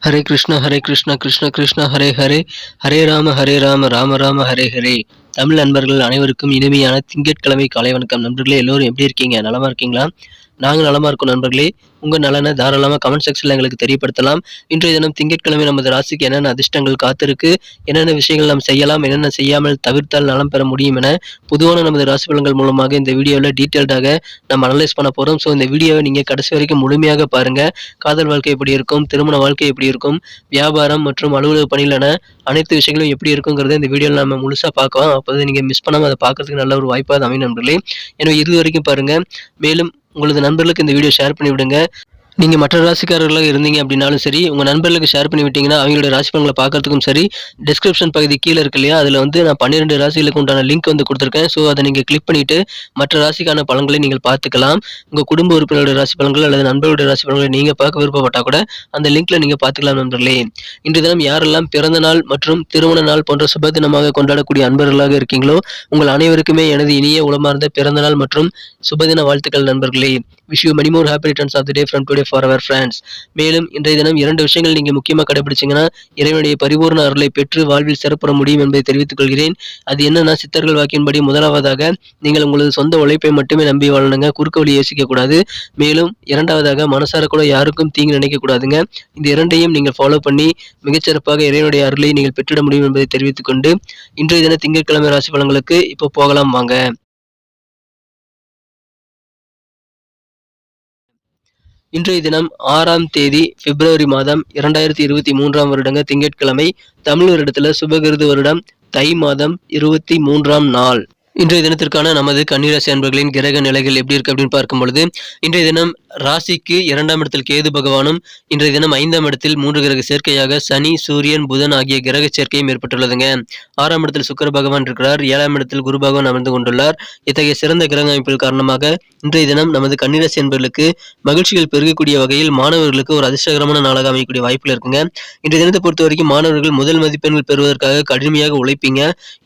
ஹரே கிருஷ்ணா கிருஷ்ண கிருஷ்ணா ஹரே ஹரே, ஹரே ராம ராம ராம ஹரே ஹரே. தமிழ் நண்பர்கள் அனைவருக்கும் இனிமையான திங்கட்கிழமை காலை வணக்கம். நண்பர்களே, எல்லோரும் எப்படி இருக்கீங்க? நலமா இருக்கீங்களா? நாங்க நலமா இருக்கோம் நண்பர்களே. உங்க நலனை தாராளமா கமெண்ட் செக்ஷன்ல எங்களுக்கு தெரியப்படுத்தலாம். இன்றைய தினம் திங்கட்கிழமை நமது ராசிக்கு என்னென்ன அதிர்ஷ்டங்கள் காத்திருக்கு, என்னென்ன விஷயங்கள் நாம் செய்யலாம், என்னென்ன செய்யாமல் தவிர்த்தால் நலம் பெற முடியும் என பொதுவான நமது ராசி பலன்கள் மூலமாக இந்த வீடியோவில் டீட்டெயில்டாக நம்ம அனலைஸ் பண்ண போறோம். ஸோ இந்த வீடியோவை நீங்க கடைசி வரைக்கும் முழுமையாக பாருங்க. காதல் வாழ்க்கை எப்படி இருக்கும், திருமண வாழ்க்கை எப்படி இருக்கும், வியாபாரம் மற்றும் அலுவலக பணிகள் என அனைத்து விஷயங்களும் எப்படி இருக்குங்கிறத இந்த வீடியோவில் நம்ம முழுசா பார்க்கலாம். அப்போது நீங்க மிஸ் பண்ணாம அதை பார்க்கறதுக்கு நல்ல ஒரு வாய்ப்பாக அமையும் நண்பர்களே. எனவே இறுதி வரைக்கும் பாருங்க. மேலும் உங்களது நண்பர்களுக்கு இந்த வீடியோ ஷேர் பண்ணி விடுங்க. நீங்க மற்ற ராசிக்காரர்களாக இருந்தீங்க அப்படின்னாலும் சரி, உங்க நண்பர்களுக்கு ஷேர் பண்ணி விட்டீங்கன்னா அவங்களோட ராசி பலன்களை பார்க்கறதுக்கும் சரி, டிஸ்கிரிப்ஷன் பகுதி கீழே இருக்கு இல்லையா, அதில் வந்து நான் 12 ராசிகளுக்கு உண்டான லிங்க் வந்து கொடுத்துருக்கேன். ஸோ அதை நீங்கள் கிளிக் பண்ணிட்டு மற்ற ராசிக்கான பலன்களை நீங்கள் பார்த்துக்கலாம். உங்கள் குடும்ப உறுப்பினருடைய ராசி பலன்கள் அல்லது நண்பர்களுடைய ராசி பலன்களை நீங்கள் பார்க்க விருப்பப்பட்டால் கூட அந்த லிங்க்ல நீங்கள் பார்த்துக்கலாம் நண்பர்களே. இன்று தினம் யாரெல்லாம் பிறந்த நாள் மற்றும் திருமண நாள் போன்ற சுப தினமாக கொண்டாடக்கூடிய அன்பர்களாக இருக்கீங்களோ, உங்கள் அனைவருக்குமே எனது இனிய உளமார்ந்த பிறந்த நாள் மற்றும் சுபதின வாழ்த்துக்கள் நண்பர்களே. Wish you many more happy returns of the day from today for our friends. மேலும் இன்றைய தினம் 2 விஷயங்கள் நீங்க முக்கியமா கடைபிடிச்சீங்கன்னா இறைவனுடைய பரிபூர்ண அருளை பெற்று வாழ்வில் சிறப்புற முடியும் என்பதை தெரிவித்துக் கொள்கிறேன். அது என்னன்னா, சித்தர்கள் வாக்கின்படி முதலாவதாக நீங்கள் உங்களது சொந்த உழைப்பை மட்டுமே நம்பி வாழணுங்க. குறுக்க வழி யோசிக்க கூடாது. மேலும் இரண்டாவதாக மனசார கூட யாருக்கும் தீங்கு நினைக்க கூடாதுங்க. இந்த இரண்டையும் நீங்கள் ஃபாலோ பண்ணி மிகச்சிறப்பாக இறைவனுடைய அருளை நீங்கள் பெற்றிட முடியும் என்பதை தெரிவித்துக் கொண்டு இன்றைய தின திங்கட்கிழமை ராசி பலன்களுக்கு இப்போ போகலாம் வாங்க. இன்றைய தினம் 6ஆம் தேதி பிப்ரவரி மாதம் 2023ஆம் வருடங்க திங்கட்கிழமை. தமிழ் வருடத்துல சுபகிருது வருடம் தை மாதம் 23ஆம் நாள். இன்றைய தினத்திற்கான நமது கன்னிராசி அன்பர்களின் கிரக நிலைகள் எப்படி இருக்கு அப்படின்னு பார்க்கும் பொழுது, இன்றைய தினம் ராசிக்கு 2ஆம் இடத்தில் கேது பகவானும், இன்றைய தினம் 5ஆம் இடத்தில் 3 கிரக சேர்க்கையாக சனி, சூரியன், புதன் ஆகிய கிரக சேர்க்கையும் ஏற்பட்டுள்ளதுங்க. 6ஆம் இடத்தில் சுக்கிர பகவான் இருக்கிறார். 7ஆம் இடத்தில் குரு பகவான் அமர்ந்து கொண்டுள்ளார். இத்தகைய சிறந்த கிரக அமைப்புகள் காரணமாக இன்றைய தினம் நமது கன்னிராசி அன்பர்களுக்கு மகிழ்ச்சிகள் பெருகக்கூடிய வகையில் மாணவர்களுக்கு ஒரு அதிர்ஷ்டகரமான நாளாக அமையக்கூடிய வாய்ப்புகள் இருக்குங்க. இன்றைய தினத்தை பொறுத்த வரைக்கும் மாணவர்கள் முதல் மதிப்பெண்கள் பெறுவதற்காக கடுமையாக உழைப்பீங்க.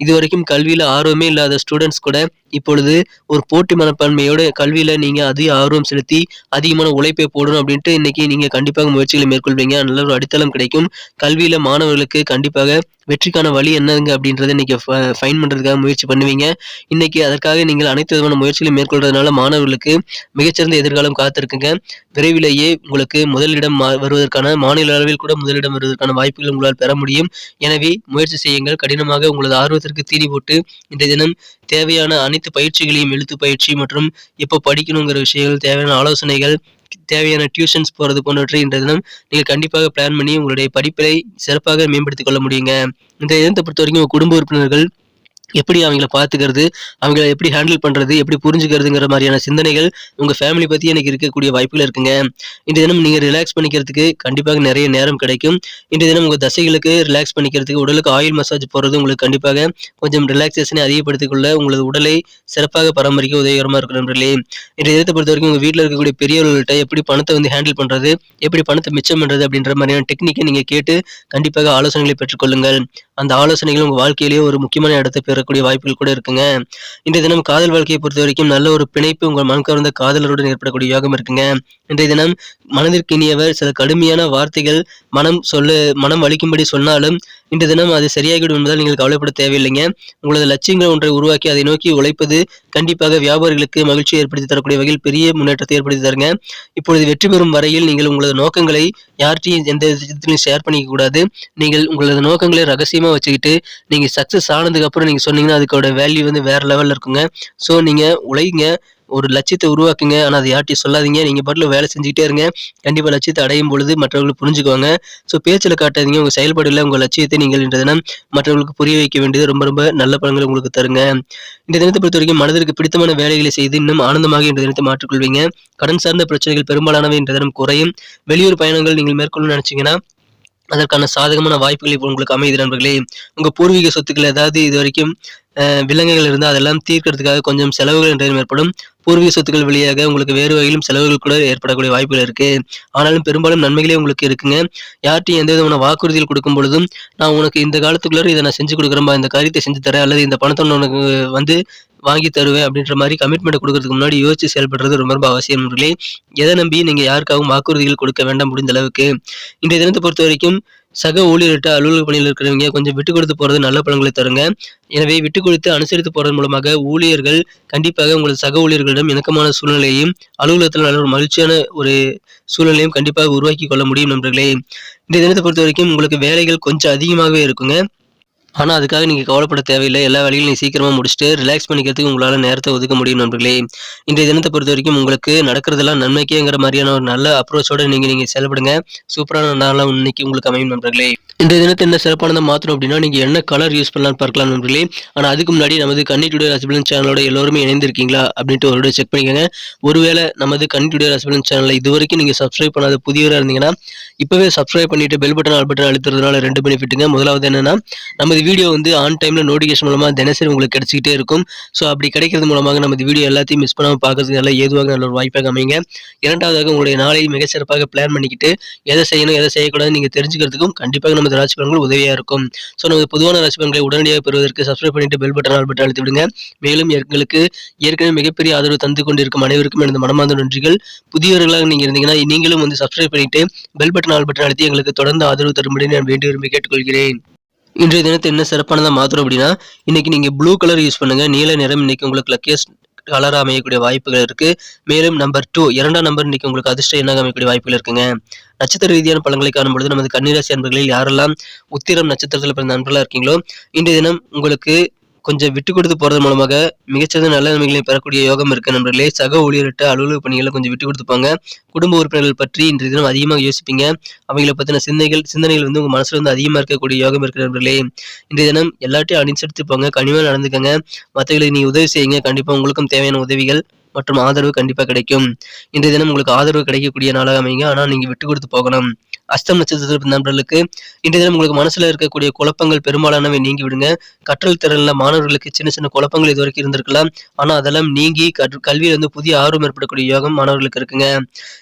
இதுவரைக்கும் கல்வியில ஆர்வமே இல்லாத ஸ்டூடெண்ட்ஸ் கூட இப்பொழுது ஒரு போட்டி மனப்பான்மையோட கல்வியில நீங்க அதிக ஆர்வம் செலுத்தி அதிகமான உழைப்பை போடணும் அப்படின்ட்டு இன்னைக்கு நீங்க கண்டிப்பாக முயற்சிகளை மேற்கொள்வீங்க. நல்ல ஒரு அடித்தளம் கிடைக்கும். கல்வியில மாணவர்களுக்கு கண்டிப்பாக வெற்றிக்கான வழி என்னங்க அப்படின்றத இன்னைக்கு ஃபைன் பண்றதுக்காக முயற்சி பண்ணுவீங்க. இன்னைக்கு அதற்காக நீங்கள் அனைத்து விதமான முயற்சிகளையும் மேற்கொள்றதுனால மாணவர்களுக்கு மிகச்சிறந்த எதிர்காலம் காத்திருக்குங்க. விரைவிலேயே உங்களுக்கு முதலிடம் வருவதற்கான, மாநில அளவில் கூட முதலிடம் வருவதற்கான வாய்ப்புகள் உங்களால் பெற முடியும். எனவே முயற்சி செய்யுங்கள். கடினமாக உங்களது ஆர்வத்திற்கு தீனி போட்டு இன்றைய தினம் தேவையான அனைத்து பயிற்சிகளையும், எழுத்து பயிற்சி மற்றும் எப்போ படிக்கணுங்கிற விஷயங்கள், தேவையான ஆலோசனைகள், தேவையான டியூஷன்ஸ் போறது போன்றவற்றை இன்றைய தினம் நீங்க கண்டிப்பாக பிளான் பண்ணி உங்களுடைய படிப்பை சிறப்பாக மேம்படுத்திக் கொள்ள முடியுங்க. இன்றைய தினத்தை பொறுத்த வரைக்கும் உங்க குடும்ப உறுப்பினர்கள் எப்படி அவங்கள பார்த்துக்கிறது, அவங்கள எப்படி ஹேண்டில் பண்றது, எப்படி புரிஞ்சுக்கிறதுங்கிற மாதிரியான சிந்தனைகள் உங்க ஃபேமிலி பத்தி எனக்கு இருக்கக்கூடிய வாய்ப்புகள் இருக்குங்க. இன்றைய தினம் நீங்க ரிலாக்ஸ் பண்ணிக்கிறதுக்கு கண்டிப்பாக நிறைய நேரம் கிடைக்கும். இன்றைய தினம் உங்க தசைகளுக்கு ரிலாக்ஸ் பண்ணிக்கிறதுக்கு உடலுக்கு ஆயில் மசாஜ் போறது உங்களுக்கு கண்டிப்பாக கொஞ்சம் ரிலாக்ஸேஷனை அதிகப்படுத்திக் கொள்ள, உங்களது உடலை சிறப்பாக பராமரிக்க உதவிகரமா இருக்கும் நண்பர்களே. இன்றைய தினத்தை பொறுத்த வரைக்கும் உங்க வீட்டில் இருக்கக்கூடிய பெரியவர்கள்ட்ட எப்படி பணத்தை வந்து ஹேண்டில் பண்றது, எப்படி பணத்தை மிச்சம் பண்றது அப்படின்ற மாதிரியான டெக்னிக்கை நீங்க கேட்டு கண்டிப்பாக ஆலோசனைகளை பெற்றுக்கொள்ளுங்கள். அந்த ஆலோசனைகள் உங்க வாழ்க்கையிலேயே ஒரு முக்கியமான இடத்தை பெறக்கூடிய வாய்ப்புகள் கூட இருக்குங்க. இன்றைய தினம் காதல் வாழ்க்கையை பொறுத்த வரைக்கும் நல்ல ஒரு பிணைப்பு உங்கள் மனம் கவர்ந்த காதலருடன் ஏற்படக்கூடிய யோகம் இருக்குங்க. இன்றைய தினம் மனதிற்கு இனியவர் சில கடுமையான வார்த்தைகள் மனம் வலிக்கும்படி சொன்னாலும் இன்றைய தினம் அது சரியாகிவிடும் என்பதால் நீங்கள் கவலைப்பட தேவையில்லைங்க. உங்களது லட்சியங்கள் ஒன்றை உருவாக்கி அதை நோக்கி உழைப்பது கண்டிப்பாக வியாபாரிகளுக்கு மகிழ்ச்சியை ஏற்படுத்தி தரக்கூடிய வகையில் பெரிய முன்னேற்றத்தை ஏற்படுத்தி தருங்க. இப்பொழுது வெற்றி பெறும் வரையில் நீங்கள் உங்களது நோக்கங்களை யார்கிட்டையும் எந்த விதத்திலையும் ஷேர் பண்ணிக்க கூடாது. நீங்கள் உங்களது நோக்கங்களை ரகசியமா வச்சுக்கிட்டு நீங்க சக்சஸ் ஆனதுக்கு அப்புறம் நீங்க சொன்னீங்கன்னா அதுக்கோட வேல்யூ வந்து வேற லெவல்ல இருக்குங்க. ஸோ நீங்க உழைங்க, ஒரு லட்சியத்தை உருவாக்குங்க. ஆனா அதை யார்கிட்டையும் சொல்லாதீங்க. நீங்க பாட்டுல வேலை செஞ்சுக்கிட்டே இருங்க. கண்டிப்பா லட்சியத்தை அடையும் பொழுது மற்றவர்கள் புரிஞ்சுக்குவாங்க. ஸோ பேச்சில் காட்டாதீங்க. உங்க செயல்பாடுல உங்க லட்சியத்தை நீங்கள் இன்றைய தினம் மற்றவர்களுக்கு புரிய வைக்க வேண்டியது ரொம்ப ரொம்ப நல்ல பலன்களை உங்களுக்கு தருங்க. இந்த தினத்தை பொறுத்த வரைக்கும் மனதிற்கு பிடித்தமான வேலைகளை செய்து இன்னும் ஆனந்தமாக இன்றைய தினத்தை மாற்றிக்கொள்வீங்க. கடன் சார்ந்த பிரச்சனைகள் பெரும்பாலானவை இன்றைய தினம் குறையும். வெளியூர் பயணங்கள் நீங்கள் மேற்கொள்ளணும்னு நினைச்சீங்கன்னா அதற்கான சாதகமான வாய்ப்புகள் இப்போ உங்களுக்கு அமையுது நண்பர்களே. உங்க பூர்வீக சொத்துக்கள் ஏதாவது இது வரைக்கும் விலங்குகள் இருந்தால் அதெல்லாம் தீர்க்கிறதுக்காக கொஞ்சம் செலவுகள் என்றும் ஏற்படும். பூர்வீக சொத்துக்கள் வழியாக உங்களுக்கு வேறு வகையிலும் செலவுகள் கூட ஏற்படக்கூடிய வாய்ப்புகள் இருக்கு. ஆனாலும் பெரும்பாலும் நன்மைகளே உங்களுக்கு இருக்குங்க. யார்ட்டையும் எந்த விதமான வாக்குறுதிகள் கொடுக்கும் பொழுதும், நான் உனக்கு இந்த காலத்துக்குள்ள இதை நான் செஞ்சு கொடுக்குறேன்பா, இந்த காரியத்தை செஞ்சு தரேன் அல்லது இந்த பணத்தை நான் உனக்கு வந்து வாங்கி தருவேன் அப்படின்ற மாதிரி கமிட்மெண்ட் கொடுக்கறதுக்கு முன்னாடி யோசிச்சு செயல்படுறது ரொம்ப ரொம்ப அவசியம் நண்பர்களே. எதை நம்பி நீங்க யாருக்காகவும் வாக்குறுதிகள் கொடுக்க வேண்டாம் முடிந்த அளவுக்கு. இன்றைய தினத்தை பொறுத்த வரைக்கும் சக ஊழியர்கிட்ட அலுவலக பணியில் இருக்கிறவங்க கொஞ்சம் விட்டு கொடுத்து போறது நல்ல பலன்களை தருங்க. எனவே விட்டு கொடுத்து அனுசரித்து போறது மூலமாக ஊழியர்கள் கண்டிப்பாக உங்களது சக ஊழியர்களிடம் இணக்கமான சூழ்நிலையையும் அலுவலகத்தில் நல்ல ஒரு மகிழ்ச்சியான ஒரு சூழ்நிலையும் கண்டிப்பாக உருவாக்கி கொள்ள முடியும் நண்பர்களே. இந்த தினத்தை பொறுத்த வரைக்கும் உங்களுக்கு வேலைகள் கொஞ்சம் அதிகமாகவே இருக்குங்க. ஆனா, அதுக்காக நீங்க கவலைப்பட தேவையில்ல. எல்லா வேலைகளையும் நீங்க சீக்கிரமா முடிச்சுட்டு, ரிலாக்ஸ் பண்ணிக்கிறதுக்கு உங்களால நேரத்த ஒதுக்க முடியும் நண்பர்களே. இன்றைய தினத்த பொறுத்தவரைக்கும் உங்களுக்கு நடக்கிறதெல்லாம் நன்மைக்கேங்கிற மாரியான ஒரு நல்ல அப்ரோச்சோட நீங்க செயல்படுங்க. சூப்பரான நாளா இன்னைக்கு உங்களுக்கு அமையும் நண்பர்களே. இன்றைய தினத்த என்ன சிறப்பானதா மாத்தணும் அப்படின்னா, நீங்க என்ன கலர் யூஸ் பண்ணலாம்னு பார்க்கலாம் நண்பர்களே. ஆனா, அதுக்கு முன்னாடி நமது கன்னி டுடே ராசிபலன் சேனலோட எல்லோருமே இணைந்திருக்கீங்களா அப்படின்ட்டு ஒரு தடவை செக் பண்ணிக்கோங்க. ஒருவேளை நமது கன்னி டுடே ராசிபலன் சேனலை இதுவரைக்கும் நீங்க சப்ஸ்கிரைப் பண்ணாத புதியவரா இருந்தீங்கன்னா, இப்பவே சப்ஸ்கிரைப் பண்ணிட்டு பெல் பட்டன், ஆல் பட்டன் அழுத்துறதுனால 2 பெனிஃபிட்டுங்க. முதலாவது என்னன்னா, நமது வீடியோ வந்து ஆன் டைம்ல நோட்டிஃபிகேஷன் மூலமா தினசரி உங்களுக்கு கிடைச்சிக்கிட்டே இருக்கும். ஸோ அப்படி கிடைக்கிறது மூலமாக நமது வீடியோ எல்லாத்தையும் மிஸ் பண்ணாம பார்க்கறதுக்கு நல்ல ஏதுவாக நல்ல ஒரு வாய்ப்பாக அமைங்க. இரண்டாவதாக உங்களுடைய நாளை மிக சிறப்பாக பிளான் பண்ணிக்கிட்டு எதை செய்யணும் எதை செய்யக்கூடாதுன்னு நீங்க தெரிஞ்சுக்கிறதுக்கும் கண்டிப்பாக நமது ராசி பலன்கள் உதவியா இருக்கும். ஸோ நமது பொதுவான ராசி பலன்களை உடனடியாக பெறுவதற்கு சப்ஸ்கிரைப் பண்ணிட்டு பெல் பட்டன், ஆல் பட்டன் அழுத்தி விடுங்க. மேலும் எங்களுக்கு ஏற்கனவே மிகப்பெரிய ஆதரவு தந்து கொண்டிருக்கும் அனைவருக்கும் எனது மனமார்ந்த நன்றிகள். புதியவர்களாக நீங்க இருந்தீங்கன்னா நீங்களும் வந்து சப்ஸ்கிரைப் பண்ணிட்டு பெல் பட்டன், ஆல் பட்டன் அழுத்தி எங்களுக்கு தொடர்ந்து ஆதரவு தரும்படி நான் வேண்டி விரும்பி கேட்டுக்கொள்கிறேன். இன்றைய தினத்தை என்ன சிறப்பானதா மாத்துறோம் அப்படின்னா, இன்னைக்கு நீங்க ப்ளூ கலர் யூஸ் பண்ணுங்க. நீல நிறம் இன்னைக்கு உங்களுக்கு லக்கியஸ்ட் கலரா அமையக்கூடிய வாய்ப்புகள் இருக்கு. மேலும் நம்பர் 2 2ஆம் நம்பர் இன்னைக்கு உங்களுக்கு அதிர்ஷ்ட எண்ணாக அமையக்கூடிய வாய்ப்புகள் இருக்குங்க. நட்சத்திர ரீதியான பலன்களை காணும்பொழுது நமது கன்னிராசி அன்பர்களில் யாரெல்லாம் உத்திரம் நட்சத்திரத்தில் பிறந்த நண்பர்களா இருக்கீங்களோ, இன்றைய தினம் உங்களுக்கு கொஞ்சம் விட்டு கொடுத்து போறது மூலமாக மிகச்சிறந்த நல்ல நன்மைகளை பெறக்கூடிய யோகம் இருக்கு நண்பர்களே. சக ஊழியர்கிட்ட அலுவலக பணிகளை கொஞ்சம் விட்டு கொடுத்து போங்க. குடும்ப உறுப்பினர்கள் பற்றி இன்றைய தினம் அதிகமாக யோசிப்பீங்க. அவங்களை பத்தின சிந்தனைகள் வந்து உங்க மனசுல வந்து அதிகமா இருக்கக்கூடிய யோகம் இருக்கு நண்பர்களே. இன்றைய தினம் எல்லாத்தையும் அனுசரித்து போங்க. கனிவா நடந்துக்கங்க. மற்றவர்களுக்கு நீங்க உதவி செய்யுங்க. கண்டிப்பா உங்களுக்கும் தேவையான உதவிகள் மற்றும் ஆதரவு கண்டிப்பா கிடைக்கும். இன்றைய தினம் உங்களுக்கு ஆதரவு கிடைக்கக்கூடிய நாளாக அமைங்க. ஆனா நீங்க விட்டு கொடுத்து போகணும். அஸ்தம் நட்சத்திர நண்பர்களுக்கு இன்றைய தினம் உங்களுக்கு மனசுல இருக்கக்கூடிய குழப்பங்கள் பெரும்பாலானவை நீங்கி விடுங்க. கற்றல் திறன்ல மாணவர்களுக்கு சின்ன சின்ன குழப்பங்கள் இதுவரைக்கும் இருந்திருக்கலாம். ஆனா அதெல்லாம் நீங்கி கல்வியில வந்து புதிய ஆர்வம் ஏற்படக்கூடிய யோகம் மாணவர்களுக்கு இருக்குங்க.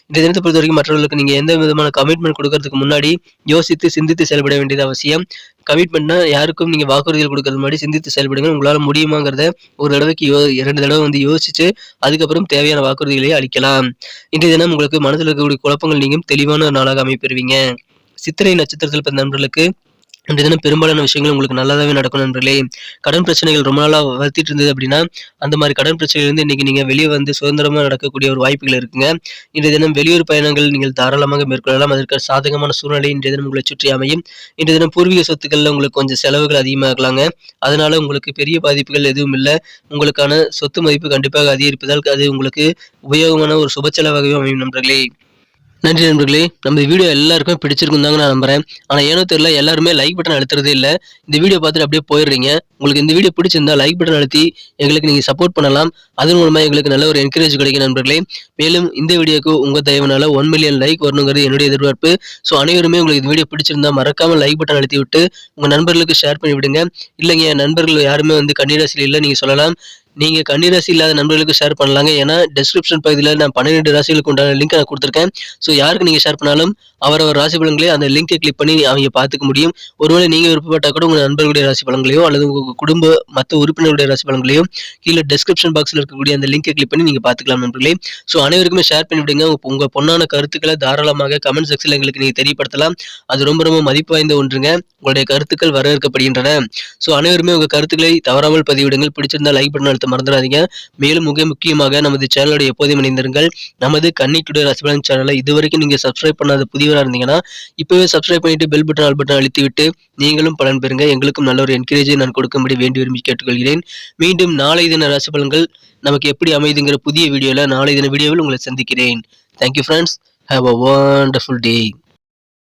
இந்த தினத்தை பொறுத்த வரைக்கும் மற்றவர்களுக்கு நீங்க எந்த விதமான கமிட்மெண்ட் கொடுக்கறதுக்கு முன்னாடி யோசித்து சிந்தித்து செயல்பட வேண்டியது அவசியம். கமிட்மெண்ட்னா யாருக்கும் நீங்க வாக்குறுதிகள் கொடுக்கறது முன்னாடி சிந்தித்து செயல்படுங்க. உங்களால முடியுமாங்கிறத ஒரு தடவைக்கு 2 தடவை வந்து யோசிச்சு அதுக்கப்புறம் தேவையான வாக்குறுதிகளை அளிக்கலாம். இன்றைய தினம் உங்களுக்கு மனதில் இருக்கக்கூடிய குழப்பங்கள் நீங்கும் தெளிவான நாளாக அமைப்பெறுவீங்க. சித்திரை நட்சத்திரத்தில் பிறந்த நண்பர்களுக்கு இன்றைய தினம் பெரும்பாலான விஷயங்கள் உங்களுக்கு நல்லதாவே நடக்கும் நண்பர்களே. கடன் பிரச்சனைகள் ரொம்ப நாளா வருத்திட்டு இருந்தது அப்படின்னா, அந்த மாதிரி கடன் பிரச்சனையிலிருந்து இன்னைக்கு நீங்க வெளியே வந்து சுதந்திரமா நடக்கக்கூடிய ஒரு வாய்ப்புகள் இருக்குங்க. இன்றைய தினம் வெளியூர் பயணங்கள் நீங்கள் தாராளமாக மேற்கொள்ளலாம். அதற்கு சாதகமான சூழ்நிலை இன்றைய தினம் உங்களை சுற்றி அமையும். இன்றைய தினம் பூர்வீக சொத்துக்கள்ல உங்களுக்கு கொஞ்சம் செலவுகள் அதிகமாகலாங்க. அதனால உங்களுக்கு பெரிய பாதிப்புகள் எதுவும் இல்லை. உங்களுக்கான சொத்து மதிப்பு கண்டிப்பாக அதிகரிப்பதால் அது உங்களுக்கு உபயோகமான ஒரு சுப செலவாகவே அமையும் நண்பர்களே. நன்றி நண்பர்களே. நம்ம வீடியோ எல்லாருக்குமே பிடிச்சிருக்கும் தாங்க நான் நம்புறேன். ஆனா ஏனோ தெரியல எல்லாருமே லைக் பட்டன் அழுத்துறதே இல்ல. இந்த வீடியோ பார்த்துட்டு அப்படியே போயிடுறீங்க. உங்களுக்கு இந்த வீடியோ பிடிச்சிருந்தா லைக் பட்டன் அழுத்தி எங்களுக்கு நீங்க சப்போர்ட் பண்ணலாம். அதன் மூலமா எங்களுக்கு நல்ல ஒரு என்கரேஜ் கிடைக்கும் நண்பர்களே. மேலும் இந்த வீடியோக்கு உங்க தயவுனால 1 மில்லியன் லைக் வரணுங்கிறது என்னுடைய எதிர்பார்ப்பு. ஸோ அனைவருமே உங்களுக்கு இந்த வீடியோ பிடிச்சிருந்தா மறக்காம லைக் பட்டன் அழுத்தி விட்டு உங்க நண்பர்களுக்கு ஷேர் பண்ணி விடுங்க. இல்லைங்க என் நண்பர்கள் யாருமே வந்து கன்னிராசியில் இல்லை நீங்க சொல்லலாம். நீங்க கன்னிராசி இல்லாத நண்பர்களுக்கு ஷேர் பண்ணலாங்க. ஏன்னா டிஸ்கிரிப்ஷன் பகுதியில் நான் 12 ராசிகளுக்கு உண்டான லிங்க் நான் கொடுத்துருக்கேன். ஸோ யாருக்கு நீங்க ஷேர் பண்ணாலும் அவரவர் ராசி பலன்களை அந்த லிங்கை கிளிக் பண்ணி அவங்க பார்த்துக்க முடியும். ஒருவேளை நீங்க விருப்பப்பட்டா கூட உங்க நண்பர்களுடைய ராசி பலன்களையோ அல்லது உங்க குடும்ப மற்ற உறுப்பினர்களுடைய ராசி பலன்களையும் கீழே டிஸ்கிரிப்ஷன் பாக்ஸ்ல இருக்கக்கூடிய அந்த லிங்கை கிளிக் பண்ணி நீங்க பார்த்துக்கலாம் நண்பர்களே. ஸோ அனைவருக்குமே ஷேர் பண்ணி விடுங்க. உங்க பொன்னான கருத்துக்களை தாராளமாக கமெண்ட் செக்ஷன்ல எங்களுக்கு நீங்க தெரியப்படுத்தலாம். அது ரொம்ப ரொம்ப மதிப்பு வாய்ந்த ஒன்றுங்க. உங்களுடைய கருத்துக்கள் வரவேற்கப்படுகின்றன. ஸோ அனைவருமே உங்க கருத்துக்களை தவறாமல் பதிவிடுங்கள். பிடிச்சிருந்தா லைக் பட்டன் அழுத்த மறந்துடாதீங்க. மேலும் மிக முக்கியமாக நமது சேனலோட எப்போதும் இணைந்திருங்கள். நமது கன்னி டுடே ராசி பலன் சேனலை இதுவரைக்கும் நீங்க சப்ஸ்கிரைப் பண்ணாத புதியவராக இருந்தீங்கன்னா இப்பவே சப்ஸ்கிரைப் பண்ணிட்டு பெல் பட்டன், ஆல் பட்டன் அழுத்தி விட்டு நீங்களும் பலன் பெறுங்க. எங்களுக்கும் நல்ல ஒரு என்கரேஜை நான் கொடுக்கும்படி வேண்டி விரும்பி கேட்டுக்கொள்கிறேன். மீண்டும் நாளை தின ராசி பலன்கள் நமக்கு எப்படி அமைதுங்கிற புதிய வீடியோல நாளை தின வீடியோவில் உங்களை சந்திக்கிறேன். Thank you friends. Have a wonderful day.